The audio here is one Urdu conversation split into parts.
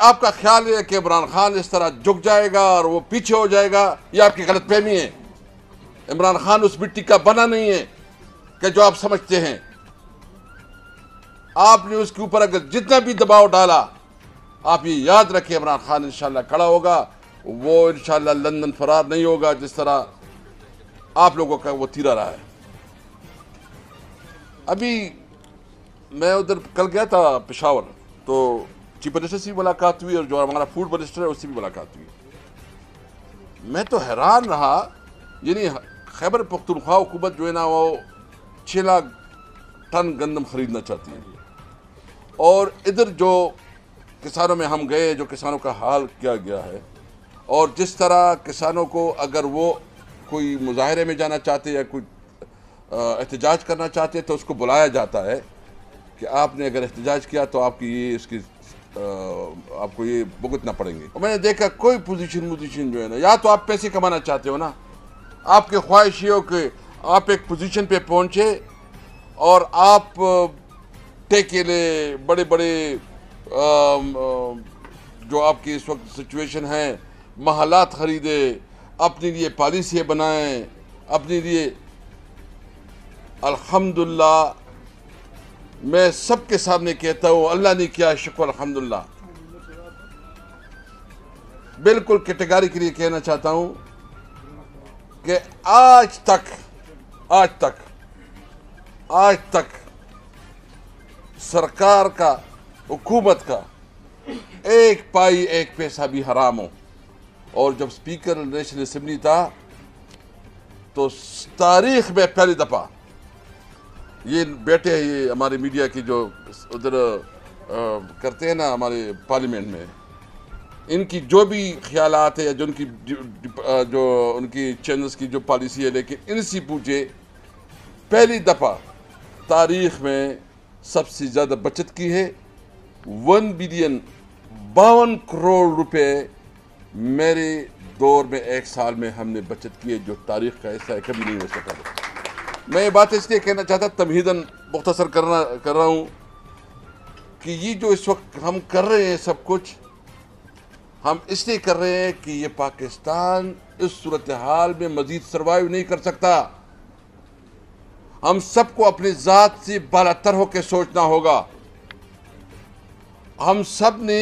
آپ کا خیال ہے کہ عمران خان اس طرح جھک جائے گا اور وہ پیچھے ہو جائے گا، یہ آپ کی غلط فہمی ہے۔ عمران خان اس مٹی کا بنا نہیں ہے کہ جو آپ سمجھتے ہیں۔ آپ نے اس کے اوپر اگر جتنا بھی دباؤ ڈالا، آپ یہ یاد رکھیں عمران خان انشاءاللہ کھڑا ہوگا، وہ انشاءاللہ لندن فرار نہیں ہوگا جس طرح آپ لوگوں کا وہ تیرا رہا ہے۔ ابھی میں ادھر کل گیا تھا پشاور، تو چیف منسٹر سے بھی ملاقات ہوئی اور جو ہمارا فوڈ منسٹر ہے اس سے بھی ملاقات ہوئی۔ میں تو حیران رہا، یعنی خیبر پختونخوا حکومت جو ہے نا وہ 6 لاکھ ٹن گندم خریدنا چاہتی ہے، اور ادھر جو کسانوں میں ہم گئے، جو کسانوں کا حال کیا گیا ہے، اور جس طرح کسانوں کو اگر وہ کوئی مظاہرے میں جانا چاہتے یا کوئی احتجاج کرنا چاہتے تو اس کو بلایا جاتا ہے کہ آپ نے اگر احتجاج کیا تو آپ کی آپ کو یہ بھگتنا پڑیں گے۔ اور میں نے دیکھا کوئی پوزیشن جو ہے نا، یا تو آپ پیسے کمانا چاہتے ہو نا، آپ کے خواہش یہ ہو کہ آپ ایک پوزیشن پہ پہنچے اور آپ ٹیکے لے، بڑے بڑے جو آپ کی اس وقت سچویشن ہے، محلات خریدے، اپنے لیے پالیسیاں بنائیں، اپنے لیے۔ الحمدللہ میں سب کے سامنے کہتا ہوں، اللہ نے کیا شکر الحمدللہ۔ بالکل کیٹیگری کے لیے کہنا چاہتا ہوں کہ آج تک سرکار کا، حکومت کا ایک پائی ایک پیسہ بھی حرام ہو۔ اور جب سپیکر نیشنل اسمبلی تھا تو تاریخ میں پہلی دفعہ یہ بیٹے ہیں، یہ ہمارے میڈیا کی جو ادھر کرتے ہیں نا ہمارے پارلیمنٹ میں، ان کی جو بھی خیالات ہے یا جو ان کی چینلز کی جو پالیسی ہے، لیکن ان سے پوچھے پہلی دفعہ تاریخ میں سب سے زیادہ بچت کی ہے۔ 1 بلین 52 کروڑ روپے میرے دور میں ایک سال میں ہم نے بچت کی ہے، جو تاریخ کا حصہ ہے، کبھی نہیں ہو سکا۔ میں یہ بات اس لیے کہنا چاہتا، تمہیداً مختصر کر رہا ہوں کہ یہ جو اس وقت ہم کر رہے ہیں سب کچھ، ہم اس لیے کر رہے ہیں کہ یہ پاکستان اس صورتحال میں مزید سروائیو نہیں کر سکتا۔ ہم سب کو اپنی ذات سے بالاتر ہو کے سوچنا ہوگا۔ ہم سب نے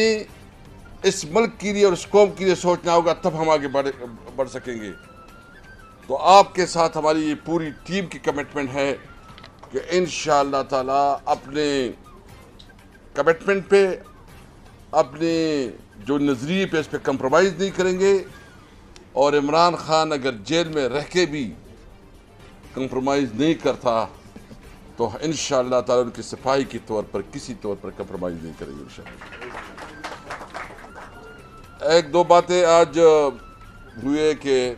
اس ملک کے لیے اور اس قوم کے لیے سوچنا ہوگا، تب ہم آگے بڑھ سکیں گے۔ تو آپ کے ساتھ ہماری یہ پوری ٹیم کی کمٹمنٹ ہے کہ انشاءاللہ تعالی اپنے کمٹمنٹ پہ، اپنے جو نظریے پہ، اس پہ کمپرومائز نہیں کریں گے، اور عمران خان اگر جیل میں رہ کے بھی کمپرومائز نہیں کرتا تو انشاءاللہ تعالی ان کی صفائی کے طور پر کسی طور پر کمپرومائز نہیں کریں گے انشاءاللہ۔ ایک دو باتیں آج ہوئے کہ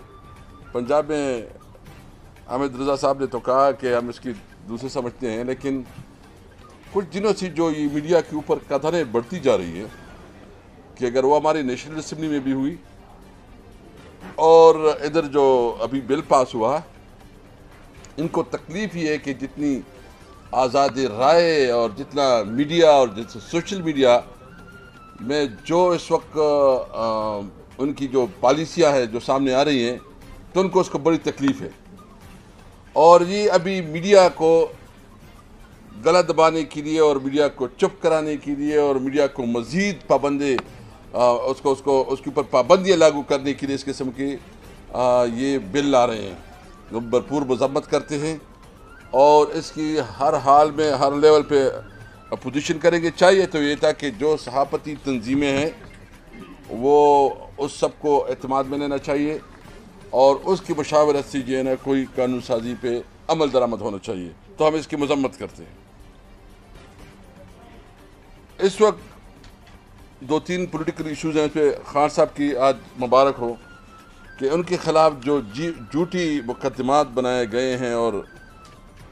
پنجاب میں حامد رضا صاحب نے تو کہا کہ ہم اس کی دوسرے سمجھتے ہیں، لیکن کچھ دنوں سے جو یہ میڈیا کے اوپر کتھانیں بڑھتی جا رہی ہے کہ اگر وہ ہماری نیشنل اسمبلی میں بھی ہوئی اور ادھر جو ابھی بل پاس ہوا، ان کو تکلیف یہ ہے کہ جتنی آزادی رائے اور جتنا میڈیا اور جتنا سوشل میڈیا میں جو اس وقت ان کی جو پالیسیاں ہیں جو سامنے آ رہی ہیں، تو ان کو اس کو بڑی تکلیف ہے، اور یہ ابھی میڈیا کو گلا دبانے کے لیے اور میڈیا کو چپ کرانے کے لیے اور میڈیا کو مزید پابندی اس کے اوپر پابندیاں لاگو کرنے کے لیے اس قسم کی یہ بل لا رہے ہیں، جو بھرپور مذمت کرتے ہیں، اور اس کی ہر حال میں ہر لیول پہ اپوزیشن کریں گے۔ چاہیے تو یہ تھا کہ جو صحافتی تنظیمیں ہیں وہ اس سب کو اعتماد میں لینا چاہیے، اور اس کی مشاورت سے جو ہے نا کوئی قانون سازی پہ عمل درآمد ہونا چاہیے، تو ہم اس کی مذمت کرتے ہیں۔ اس وقت 2-3 پولیٹیکل ایشوز ہیں، اس پہ خان صاحب کی آج مبارک ہو کہ ان کے خلاف جو جھوٹی مقدمات بنائے گئے ہیں، اور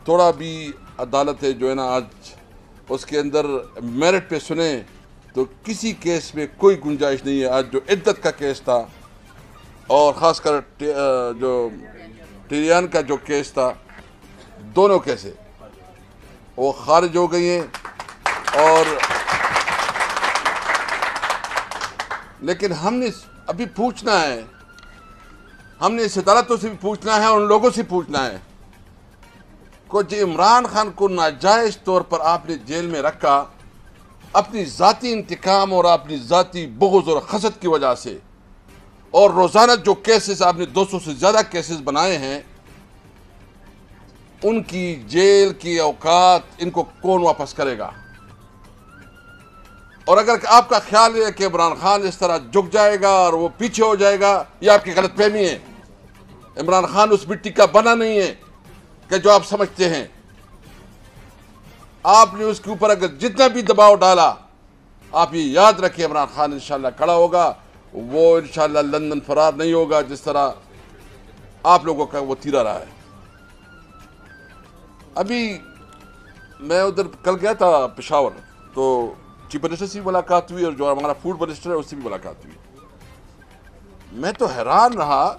تھوڑا بھی عدالت ہے جو ہے نا آج اس کے اندر میرٹ پہ سنیں تو کسی کیس میں کوئی گنجائش نہیں ہے۔ آج جو عدت کا کیس تھا اور خاص کر جو ٹیریان کا جو کیس تھا، دونوں کیسے وہ خارج ہو گئی ہیں، اور لیکن ہم نے ابھی پوچھنا ہے، ہم نے اس عدالتوں سے بھی پوچھنا ہے اور ان لوگوں سے پوچھنا ہے کہ جو عمران خان کو ناجائز طور پر آپ نے جیل میں رکھا اپنی ذاتی انتقام اور اپنی ذاتی بغض اور حسد کی وجہ سے، اور روزانہ جو کیسز آپ نے 200 سے زیادہ کیسز بنائے ہیں، ان کی جیل کی اوقات ان کو کون واپس کرے گا؟ اور اگر آپ کا خیال ہے کہ عمران خان اس طرح جھک جائے گا اور وہ پیچھے ہو جائے گا، یہ آپ کی غلط فہمی ہے۔ عمران خان اس مٹی کا بنا نہیں ہے کہ جو آپ سمجھتے ہیں۔ آپ نے اس کے اوپر اگر جتنا بھی دباؤ ڈالا، آپ یہ یاد رکھیں عمران خان انشاءاللہ کھڑا ہوگا، وہ انشاءاللہ لندن فرار نہیں ہوگا جس طرح آپ لوگوں کا وہ تیرا رہا ہے۔ ابھی میں ادھر کل گیا تھا پشاور، تو چیف منسٹر سے بھی ملاقات ہوئی اور جو ہمارا فوڈ منسٹر ہے اس سے بھی ملاقات ہوئی۔ میں تو حیران رہا،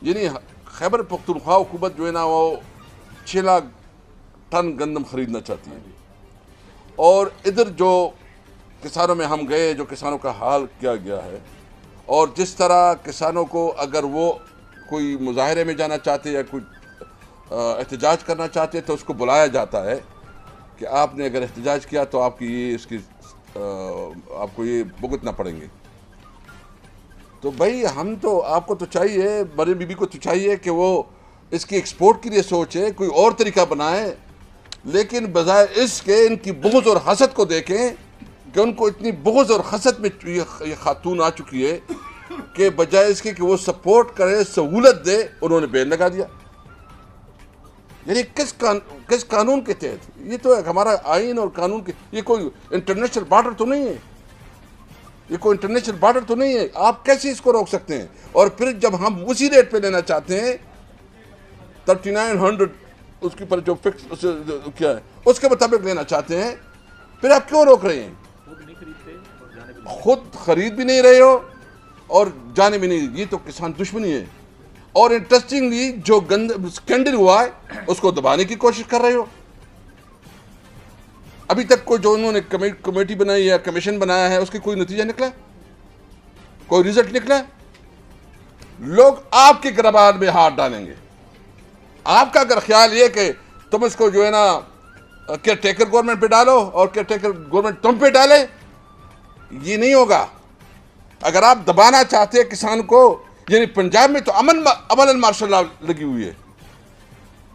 یعنی خیبر پختونخوا حکومت جو ہے نا وہ 6 لاکھ ٹن گندم خریدنا چاہتی ہے، اور ادھر جو کسانوں میں ہم گئے، جو کسانوں کا حال کیا گیا ہے، اور جس طرح کسانوں کو اگر وہ کوئی مظاہرے میں جانا چاہتے یا کوئی احتجاج کرنا چاہتے تو اس کو بلایا جاتا ہے کہ آپ نے اگر احتجاج کیا تو آپ کی آپ کو یہ بھگتنا پڑیں گے۔ تو بھائی ہم تو آپ کو تو چاہیے، مریم بی بی کو تو چاہیے کہ وہ اس کی ایکسپورٹ کے لیے سوچے، کوئی اور طریقہ بنائے، لیکن بجائے اس کے ان کی بغض اور حسد کو دیکھیں کہ ان کو اتنی بغض اور حسد میں یہ خاتون آ چکی ہے کہ بجائے اس کے کہ وہ سپورٹ کرے، سہولت دے، انہوں نے بین لگا دیا۔ یعنی کس قانون کے تحت؟ یہ تو ہمارا آئین اور قانون کے، یہ کوئی انٹرنیشنل بارڈر تو نہیں ہے، یہ کوئی انٹرنیشنل بارڈر تو نہیں ہے، آپ کیسے اس کو روک سکتے ہیں؟ اور پھر جب ہم اسی ریٹ پہ لینا چاہتے ہیں 3900 اس کے اوپر جو فکس کیا ہے اس کے مطابق لینا چاہتے ہیں، پھر آپ کیوں روک رہے ہیں؟ خود خرید بھی نہیں رہے ہو اور جانے بھی نہیں، یہ تو کسان دشمنی ہے۔ اور انٹرسٹنگلی جو سکینڈل ہوا ہے اس کو دبانے کی کوشش کر رہے ہو۔ ابھی تک کوئی جو انہوں نے کمیٹی بنائی ہے، کمیشن بنایا ہے، اس کی کوئی نتیجہ نکلا، کوئی رزلٹ نکلا؟ لوگ آپ کی گربان میں ہاتھ ڈالیں گے۔ آپ کا اگر خیال یہ کہ تم اس کو جو ہے نا کیئر ٹیکر گورنمنٹ پہ ڈالو اور کیئر ٹیکر گورنمنٹ تم پہ ڈالے، یہ نہیں ہوگا۔ اگر آپ دبانا چاہتے ہیں کسان کو، یعنی پنجاب میں تو امن مارشل لا لگی ہوئی ہے۔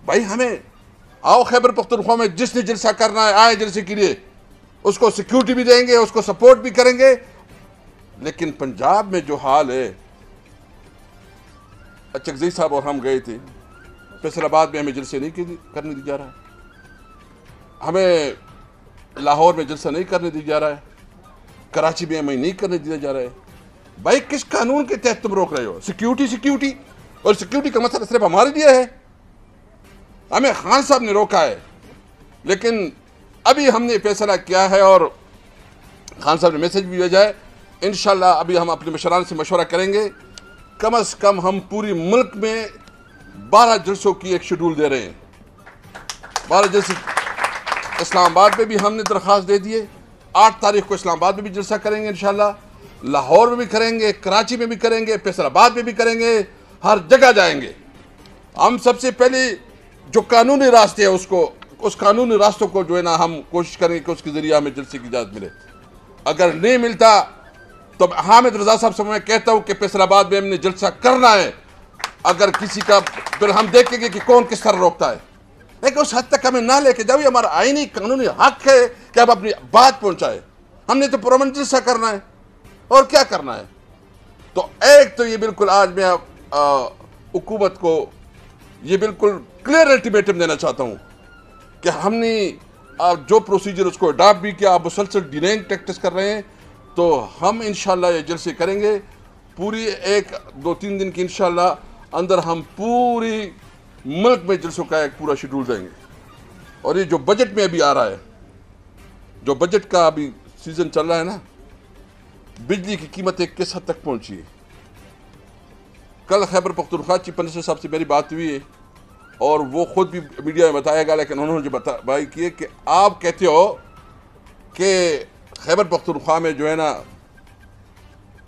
بھائی ہمیں آؤ خیبر پختونخوا میں جس نے جلسہ کرنا ہے آئے جلسے کے لیے، اس کو سیکیورٹی بھی دیں گے، اس کو سپورٹ بھی کریں گے، لیکن پنجاب میں جو حال ہے، اچکزئی صاحب اور ہم گئے تھے، فیصل آباد میں ہمیں جلسے نہیں کرنے دیا جا رہا ہے، ہمیں لاہور میں جلسہ نہیں کرنے دیا جا رہا ہے، کراچی میں ہمیں نہیں کرنے دیا جا رہا ہے۔ بھائی کس قانون کے تحت تم روک رہے ہو؟ سیکیورٹی، اور سیکیورٹی کا مسئلہ صرف ہمارے لیے ہے، ہمیں خان صاحب نے روکا ہے، لیکن ابھی ہم نے فیصلہ کیا ہے اور خان صاحب نے میسج بھی بھیجا ہے، انشاءاللہ ابھی ہم اپنے مشران سے مشورہ کریں گے، کم از کم ہم پوری ملک میں 12 جلسوں کی ایک شیڈول دے رہے ہیں۔ 12 جلسے اسلام آباد میں بھی ہم نے درخواست دے دیے، 8 تاریخ کو اسلام آباد میں بھی جلسہ کریں گے انشاءاللہ، لاہور میں بھی کریں گے، کراچی میں بھی کریں گے، فیصل آباد میں بھی کریں گے، ہر جگہ جائیں گے۔ ہم سب سے پہلے جو قانونی راستے ہیں اس قانونی راستوں کو جو ہے نا ہم کوشش کریں گے کہ اس کے ذریعے ہمیں جلسے کی اجازت ملے۔ اگر نہیں ملتا تو حامد رضا صاحب سے میں کہتا ہوں کہ فیصل آباد میں ہم نے جلسہ کرنا ہے، اگر کسی کا پھر ہم دیکھیں گے کہ کون کس طرح روکتا ہے، لیکن اس حد تک ہمیں نہ لے کے جاؤ، یہ ہمارا آئینی قانونی حق ہے کہ آپ اپنی بات پہنچائے۔ ہم نے تو پرامن جلسہ کرنا ہے اور کیا کرنا ہے۔ تو ایک تو یہ بالکل آج میں حکومت کو یہ بالکل کلیئر الٹیمیٹم دینا چاہتا ہوں کہ ہم نے جو پروسیجر اس کو اڈاپٹ بھی کیا، آپ مسلسل ڈیلیئنگ ٹیکٹس کر رہے ہیں، تو ہم انشاءاللہ یہ جلسے کریں گے پوری 1-2-3 دن کی انشاءاللہ اندر، ہم پوری ملک میں جلسوں کا ایک پورا شیڈول دیں گے۔ اور یہ جو بجٹ میں ابھی آ رہا ہے، جو بجٹ کا ابھی سیزن چل رہا ہے نا، بجلی کی قیمتیں کس حد تک پہنچی ہے۔ کل خیبر پختونخوا چیف منسٹر صاحب سے میری بات ہوئی ہے اور وہ خود بھی میڈیا میں بتایا گا، لیکن انہوں نے جو بات کی ہے کہ آپ کہتے ہو کہ خیبر پختونخوا میں جو ہے نا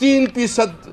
3%